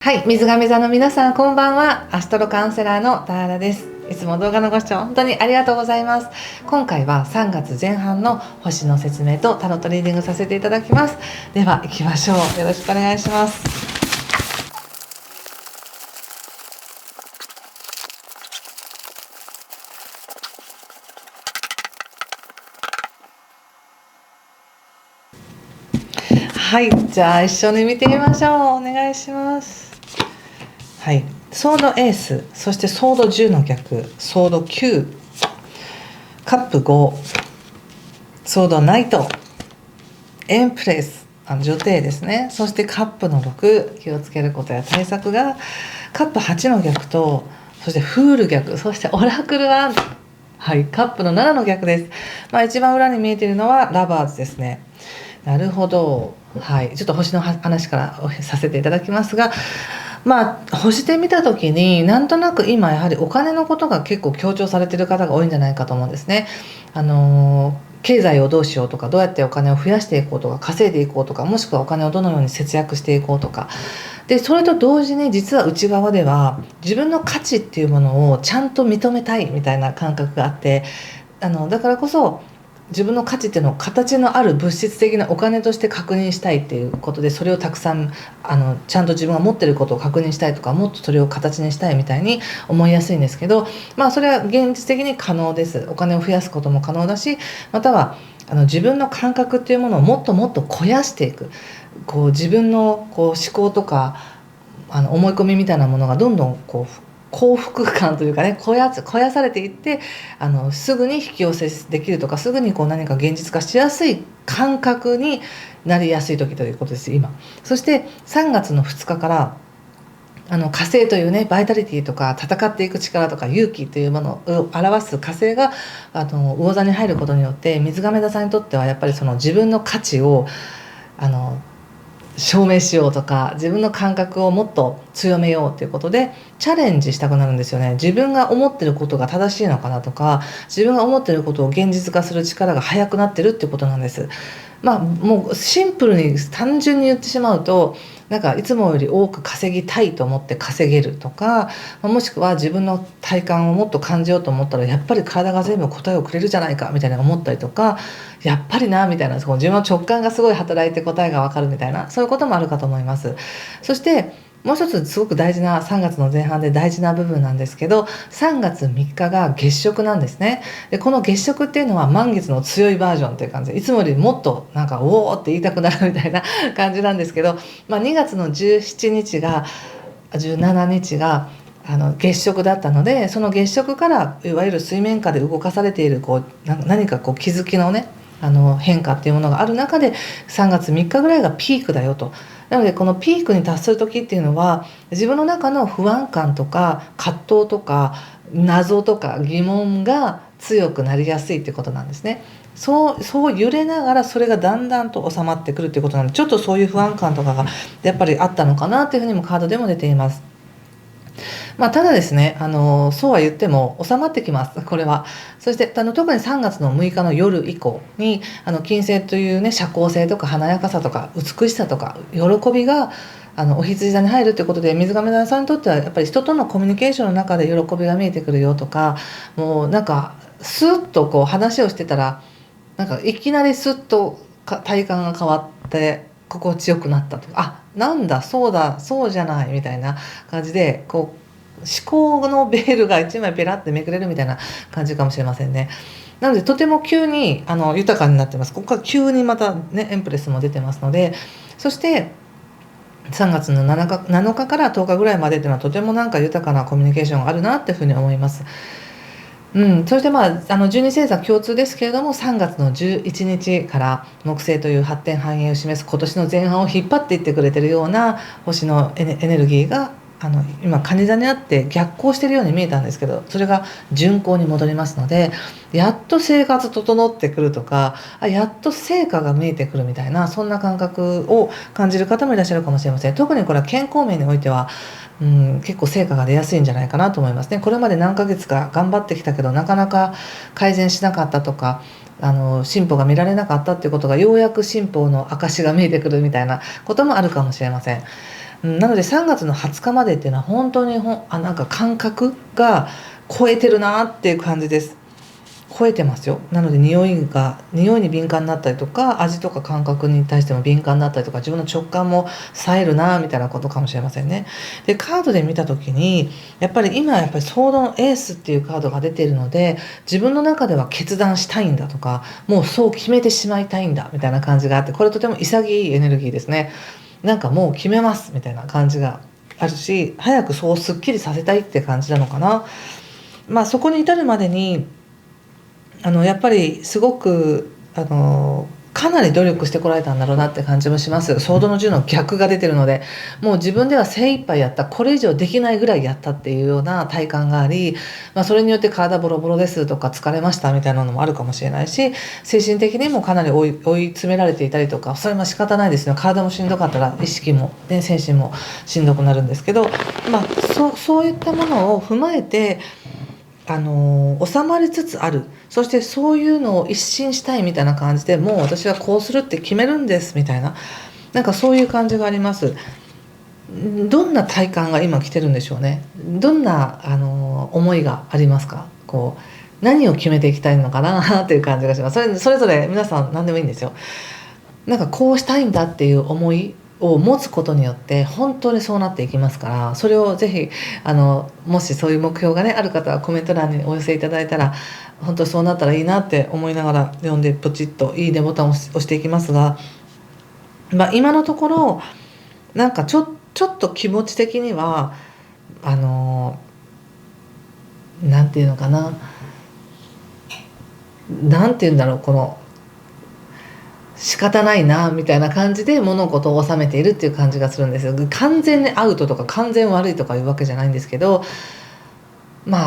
はい、水亀座の皆さんこんばんは。アストロカウンセラーの田原です。いつも動画のご視聴本当にありがとうございます。今回は3月前半の星の説明とタロットリーディングさせていただきます。では行きましょう。よろしくお願いします。はい、じゃあ一緒に見てみましょう。お願いします。はい、ソードエース、そしてソード10の逆、ソード9、カップ5、ソードナイト、エンプレス、女帝ですね。そしてカップの6、気をつけることや対策がカップ8の逆と、そしてフール逆、そしてオラクル1、はい、カップの7の逆です。一番裏に見えているのはラバーズですね。なるほど。はい、ちょっと星の話からさせていただきますが、星で見た時になんとなく今やはりお金のことが結構強調されている方が多いんじゃないかと思うんですね。経済をどうしようとか、どうやってお金を増やしていこうとか、稼いでいこうとか、もしくはお金をどのように節約していこうとかで、それと同時に実は内側では自分の価値っていうものをちゃんと認めたいみたいな感覚があって、だからこそ自分の価値っていうのを形のある物質的なお金として確認したいっていうことで、それをたくさんちゃんと自分が持ってることを確認したいとか、もっとそれを形にしたいみたいに思いやすいんですけど、それは現実的に可能です。お金を増やすことも可能だし、または自分の感覚っていうものをもっともっと肥やしていく、自分の思考とか思い込みみたいなものがどんどん幸福感というかね、肥やされていって、すぐに引き寄せできるとか、すぐに何か現実化しやすい感覚になりやすい時ということです今。そして3月の2日から火星というね、バイタリティとか戦っていく力とか勇気というものを表す火星が魚座に入ることによって、水亀座さんにとってはやっぱりその自分の価値を証明しようとか、自分の感覚をもっと強めようということでチャレンジしたくなるんですよね。自分が思ってることが正しいのかなとか、自分が思ってることを現実化する力が速くなってるってことなんです。もうシンプルに単純に言ってしまうと、なんかいつもより多く稼ぎたいと思って稼げるとか、もしくは自分の体感をもっと感じようと思ったらやっぱり体が全部答えをくれるじゃないかみたいな思ったりとか、やっぱりなみたいな、自分の直感がすごい働いて答えが分かるみたいな、そういうこともあるかと思います。そしてもう一つすごく大事な3月の前半で大事な部分なんですけど、3月3日が月食なんですね。でこの月食っていうのは満月の強いバージョンという感じで、いつもよりもっとなんかおーって言いたくなるみたいな感じなんですけど、2月の17日が17日が月食だったので、その月食からいわゆる水面下で動かされている何か気づきのね、変化っていうものがある中で3月3日ぐらいがピークだよと。なのでこのピークに達する時っていうのは、自分の中の不安感とか葛藤とか謎とか疑問が強くなりやすいっていうことなんですね。そう揺れながらそれがだんだんと収まってくるっていうことなので、ちょっとそういう不安感とかがやっぱりあったのかなっていうふうにもカードでも出ています。ただですね、そうは言っても収まってきますこれは。そして特に3月の6日の夜以降に金星というね、社交性とか華やかさとか美しさとか喜びがお羊座に入るということで、水亀座さんにとってはやっぱり人とのコミュニケーションの中で喜びが見えてくるよとか、もうなんかスッと話をしてたら、なんかいきなりスッと体感が変わって心地よくなったとか、なんだそうだそうじゃないみたいな感じで思考のベールが一枚ペラってめくれるみたいな感じかもしれませんね。なのでとても急に豊かになってます。ここから急にまたね、エンプレスも出てますので、そして3月の7日から10日ぐらいまでっていうのはとてもなんか豊かなコミュニケーションがあるなっていうふうに思います。そして12星座共通ですけれども、3月の11日から木星という発展繁栄を示す今年の前半を引っ張っていってくれてるような星のエネルギーが今蟹座にあって逆行してるように見えたんですけど、それが順行に戻りますので、やっと生活整ってくるとか、やっと成果が見えてくるみたいな、そんな感覚を感じる方もいらっしゃるかもしれません。特にこれは健康面においては結構成果が出やすいんじゃないかなと思いますね。これまで何ヶ月か頑張ってきたけどなかなか改善しなかったとか、進歩が見られなかったっていうことがようやく進歩の証が見えてくるみたいなこともあるかもしれません。なので3月の20日までっていうのは本当になんか感覚が超えてるなっていう感じです。超えてますよ。なので匂いに敏感になったりとか、味とか感覚に対しても敏感になったりとか、自分の直感も冴えるなみたいなことかもしれませんね。でカードで見た時にやっぱり今ソードのエースっていうカードが出ているので、自分の中では決断したいんだとか、もうそう決めてしまいたいんだみたいな感じがあって、これとても潔いエネルギーですね。なんかもう決めますみたいな感じがあるし、早くそうすっきりさせたいって感じなのかな。そこに至るまでにやっぱりすごくかなり努力してこられたんだろうなって感じもします。ソードの10の逆が出てるので、もう自分では精一杯やった、これ以上できないぐらいやったっていうような体感があり、それによって体ボロボロですとか疲れましたみたいなのもあるかもしれないし、精神的にもかなり追い詰められていたりとか、それも仕方ないですね。体もしんどかったら意識も、ね、精神もしんどくなるんですけど、そういったものを踏まえて収まりつつある。そしてそういうのを一新したいみたいな感じで、もう私はこうするって決めるんですみたいな、なんかそういう感じがあります。どんな体感が今来てるんでしょうね。どんな思いがありますか。何を決めていきたいのかなっていう感じがします。それぞれ皆さん何でもいいんですよ。なんかこうしたいんだっていう思いを持つことによって本当にそうなっていきますから、それをぜひもしそういう目標がねある方はコメント欄にお寄せいただいたら、本当にそうなったらいいなって思いながら読んで、ポチッといいねボタンを押していきますが、今のところなんかちょっと気持ち的にはなんていうのかな、なんていうんだろう、この仕方ないなみたいな感じで物事を収めているっていう感じがするんですよ。完全にアウトとか完全悪いとかいうわけじゃないんですけど、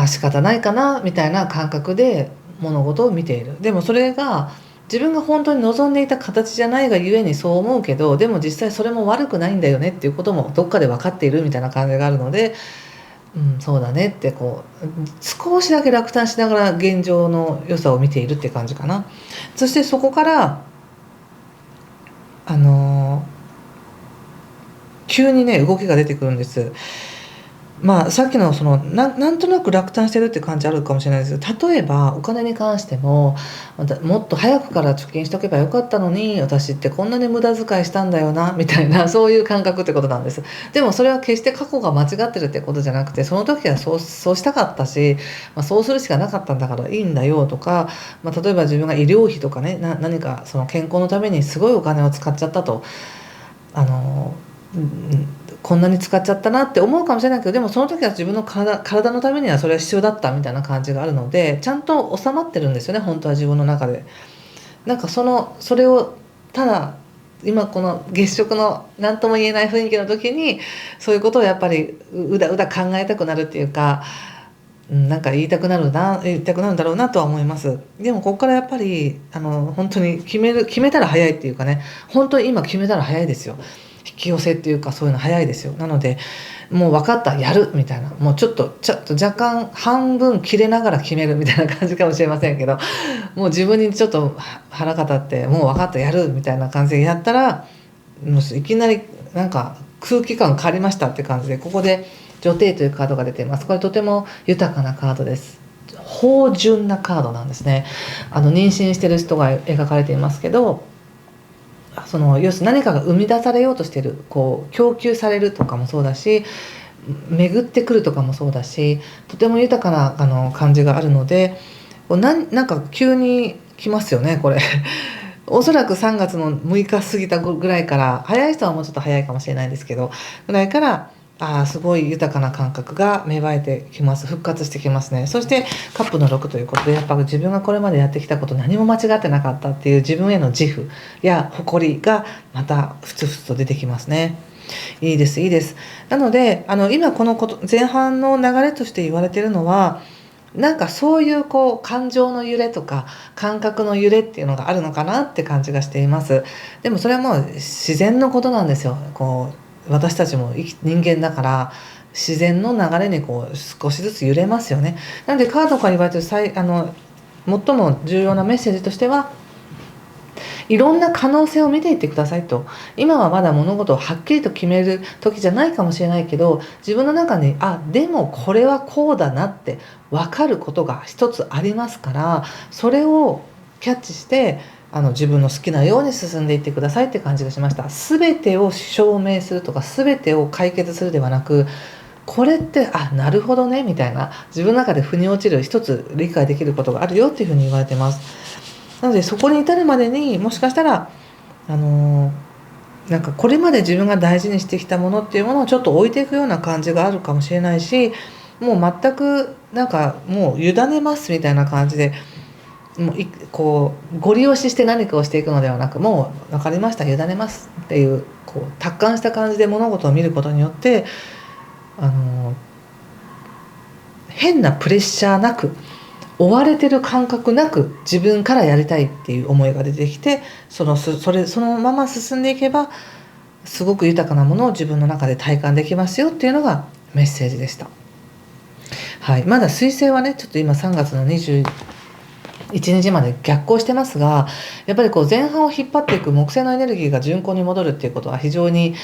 仕方ないかなみたいな感覚で物事を見ている。でもそれが自分が本当に望んでいた形じゃないがゆえにそう思うけど、でも実際それも悪くないんだよねっていうこともどっかで分かっているみたいな感じがあるので、そうだねって少しだけ落胆しながら現状の良さを見ているっていう感じかな。そしてそこから急にね動きが出てくるんです。さっきのなんとなく落胆してるって感じあるかもしれないですけど、例えばお金に関しても、もっと早くから貯金しとけばよかったのに私ってこんなに無駄遣いしたんだよなみたいな、そういう感覚ってことなんです。でもそれは決して過去が間違ってるってことじゃなくて、その時はそうしたかったし、そうするしかなかったんだからいいんだよとか、例えば自分が医療費とかね、何かその健康のためにすごいお金を使っちゃったと、こんなに使っちゃったなって思うかもしれないけど、でもその時は自分の体のためにはそれは必要だったみたいな感じがあるので、ちゃんと収まってるんですよね、本当は自分の中で。なんかそれをただ今この月食の何とも言えない雰囲気の時にそういうことをやっぱりうだうだ考えたくなるっていうか、なんか言いたくなるんだろうなとは思います。でもここからやっぱり本当に決めたら早いっていうかね、本当に今決めたら早いですよ。引き寄せっていうかそういうの早いですよ。なのでもう分かった、やるみたいな、もうちょっと若干半分切れながら決めるみたいな感じかもしれませんけど、もう自分にちょっと腹が立ってもう分かった、やるみたいな感じでやったら、もういきなりなんか空気感変わりましたって感じで、ここで女帝というカードが出ています。これとても豊かなカードです。芳醇なカードなんですね。妊娠してる人が描かれていますけど、要するに何かが生み出されようとしている、供給されるとかもそうだし、巡ってくるとかもそうだし、とても豊かな感じがあるので、なんか急に来ますよねこれおそらく3月の6日過ぎたぐらいから、早い人はもうちょっと早いかもしれないですけどぐらいから、すごい豊かな感覚が芽生えてきます。復活してきますね。そしてカップの6ということで、やっぱ自分がこれまでやってきたこと何も間違ってなかったっていう自分への自負や誇りがまたふつふつと出てきますね。いいですいいです。なので今この前半の流れとして言われているのは、なんかそういう感情の揺れとか感覚の揺れっていうのがあるのかなって感じがしています。でもそれはもう自然のことなんですよ。私たちも人間だから自然の流れに少しずつ揺れますよね。なのでカードから言われてる最も重要なメッセージとしては、いろんな可能性を見ていってくださいと。今はまだ物事をはっきりと決める時じゃないかもしれないけど、自分の中にでもこれはこうだなって分かることが一つありますから、それをキャッチして自分の好きなように進んでいってくださいって感じがしました。全てを証明するとか全てを解決するではなく、これってなるほどねみたいな、自分の中で腑に落ちる一つ理解できることがあるよっていうふうに言われてます。なのでそこに至るまでにもしかしたらなんかこれまで自分が大事にしてきたものっていうものをちょっと置いていくような感じがあるかもしれないし、もう全くなんかもう委ねますみたいな感じで、もうこうご利用しして何かをしていくのではなく、もう分かりました委ねますっていう、こう達観した感じで物事を見ることによって変なプレッシャーなく、追われてる感覚なく自分からやりたいっていう思いが出てきて、そのまま進んでいけばすごく豊かなものを自分の中で体感できますよっていうのがメッセージでした。はい、まだ水星はねちょっと今3月の21日まで逆行してますが、やっぱりこう前半を引っ張っていく木星のエネルギーが順行に戻るっていうことは非常に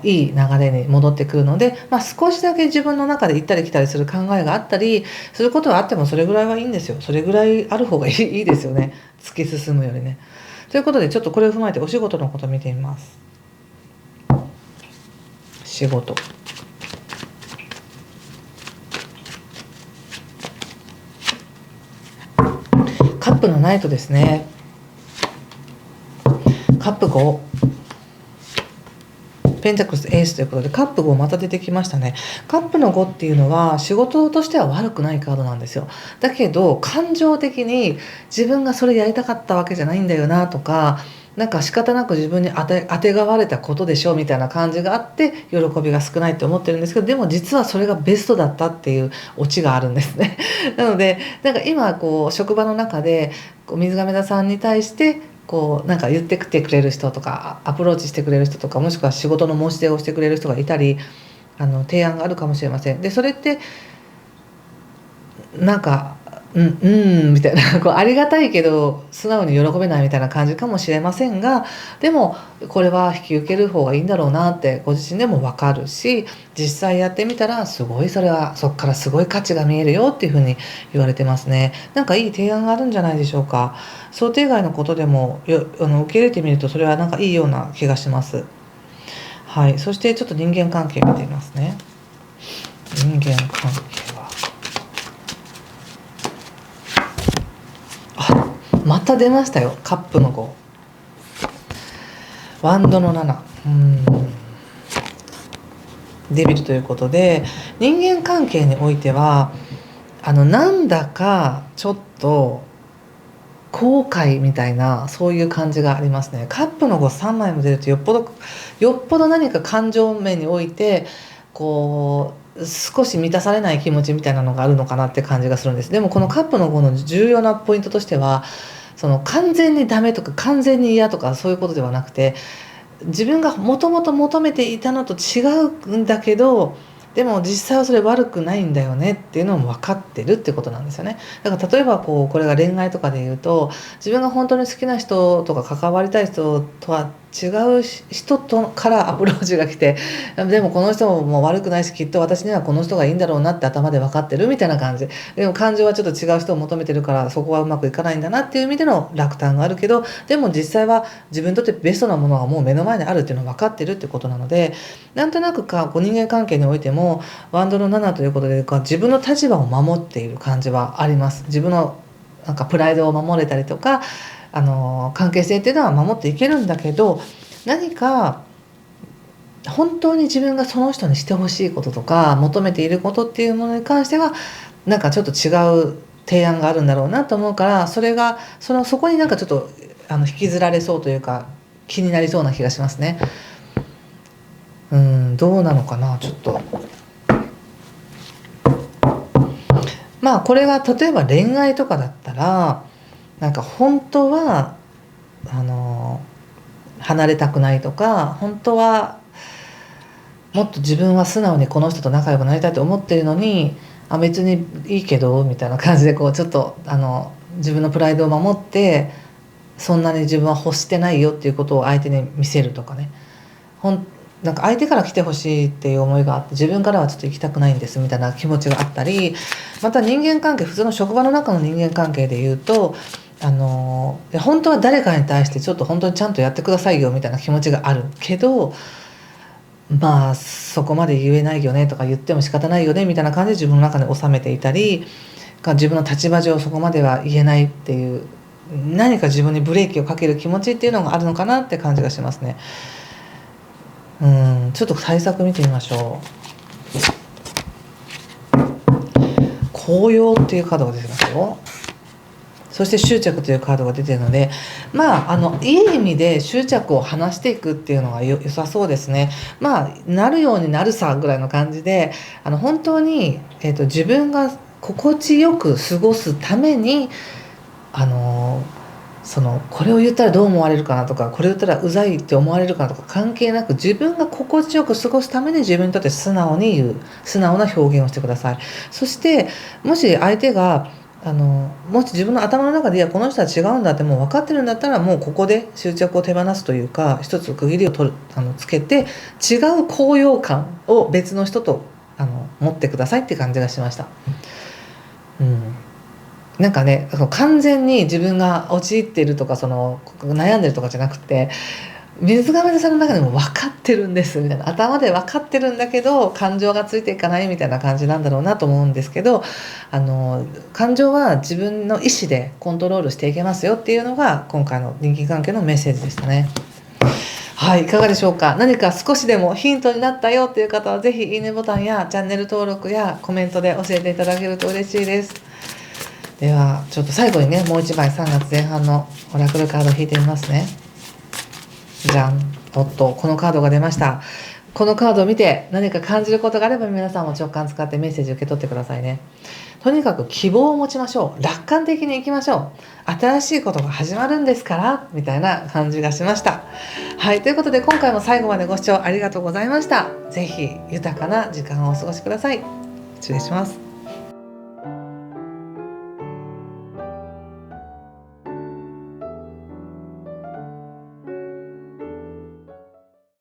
いい流れに戻ってくるので、少しだけ自分の中で行ったり来たりする考えがあったりすることはあっても、それぐらいはいいんですよ。それぐらいある方がいいですよね、突き進むよりね。ということでちょっとこれを踏まえてお仕事のことを見てみます。仕事、カップのナイトですね。カップ5、ペンタクルスエースということでカップ5また出てきましたね。カップの5っていうのは仕事としては悪くないカードなんですよ。だけど感情的に自分がそれやりたかったわけじゃないんだよなとか、なんか仕方なく自分にあてがわれたことでしょみたいな感じがあって喜びが少ないって思ってるんですけど、でも実はそれがベストだったっていうオチがあるんですね。なのでなんか今こう職場の中で水亀座さんに対してこうなんか言ってきてくれる人とかアプローチしてくれる人とか、もしくは仕事の申し出をしてくれる人がいたり提案があるかもしれません。でそれってなんかみたいなこうありがたいけど素直に喜べないみたいな感じかもしれませんが、でもこれは引き受ける方がいいんだろうなってご自身でも分かるし、実際やってみたらすごいそれはそこからすごい価値が見えるよっていうふうに言われてますね。なんかいい提案があるんじゃないでしょうか。想定外のことでも受け入れてみるとそれはなんかいいような気がします。はい、そしてちょっと人間関係見てみますね。人間関係はまた出ましたよ、カップの5、ワンドの7、デビルということで、人間関係においてはなんだかちょっと後悔みたいなそういう感じがありますね。カップの5、3枚も出るとよっぽど何か感情面においてこう少し満たされない気持ちみたいなのがあるのかなって感じがするんです。でもこのカップの5の重要なポイントとしては、その完全にダメとか完全に嫌とかそういうことではなくて、自分がもともと求めていたのと違うんだけど、でも実際はそれ悪くないんだよねっていうのも分かってるってことなんですよね。だから例えばこれが恋愛とかで言うと、自分が本当に好きな人とか関わりたい人とは違う人からアプローチが来て、でもこの人も悪くないしきっと私にはこの人がいいんだろうなって頭で分かってるみたいな感じでも感情はちょっと違う人を求めてるからそこはうまくいかないんだなっていう意味での落胆があるけど、でも実際は自分にとってベストなものがもう目の前にあるっていうのは分かってるってことなので、なんとなく人間関係においてもワンドの7ということで自分の立場を守っている感じはあります。自分のなんかプライドを守れたりとか関係性っていうのは守っていけるんだけど、何か本当に自分がその人にしてほしいこととか求めていることっていうものに関してはなんかちょっと違う提案があるんだろうなと思うから、そこになんかちょっと引きずられそうというか気になりそうな気がしますね。どうなのかな、ちょっとこれが例えば恋愛とかだったらなんか本当は離れたくないとか、本当はもっと自分は素直にこの人と仲良くなりたいと思ってるのに別にいいけどみたいな感じでちょっと自分のプライドを守ってそんなに自分は欲してないよっていうことを相手に見せるとかね、なんか相手から来てほしいっていう思いがあって、自分からはちょっと行きたくないんですみたいな気持ちがあったり、また人間関係、普通の職場の中の人間関係で言うと、本当は誰かに対してちょっと本当にちゃんとやってくださいよみたいな気持ちがあるけど、まあそこまで言えないよねとか、言っても仕方ないよねみたいな感じで自分の中で収めていたり、自分の立場上そこまでは言えないっていう、何か自分にブレーキをかける気持ちっていうのがあるのかなって感じがしますね。ちょっと対策見てみましょう。紅葉っていうカードが出てますよ。そして執着というカードが出てるので、いい意味で執着を離していくっていうのが良さそうですね。なるようになるさぐらいの感じで、本当に、自分が心地よく過ごすために、これを言ったらどう思われるかなとか、これを言ったらうざいって思われるかなとか関係なく、自分が心地よく過ごすために自分にとって素直に言う、素直な表現をしてください。そしてもし相手がもし自分の頭の中で、いやこの人は違うんだってもう分かってるんだったら、もうここで執着を手放すというか、一つ区切りをつけて、違う高揚感を別の人と持ってくださいって感じがしました。なんかね、完全に自分が陥っているとか、悩んでるとかじゃなくて、水亀座さんの中でも分かってるんですみたいな、頭で分かってるんだけど感情がついていかないみたいな感じなんだろうなと思うんですけど、感情は自分の意思でコントロールしていけますよっていうのが今回の人間関係のメッセージでしたね。はい、いかがでしょうか。何か少しでもヒントになったよっていう方は、ぜひいいねボタンやチャンネル登録やコメントで教えていただけると嬉しいです。ではちょっと最後にね、もう一枚3月前半のオラクルカードを引いてみますね。じゃん。このカードが出ました。このカードを見て何か感じることがあれば、皆さんも直感使ってメッセージ受け取ってくださいね。とにかく希望を持ちましょう。楽観的にいきましょう。新しいことが始まるんですからみたいな感じがしました。はい、ということで今回も最後までご視聴ありがとうございました。ぜひ豊かな時間をお過ごしください。失礼します。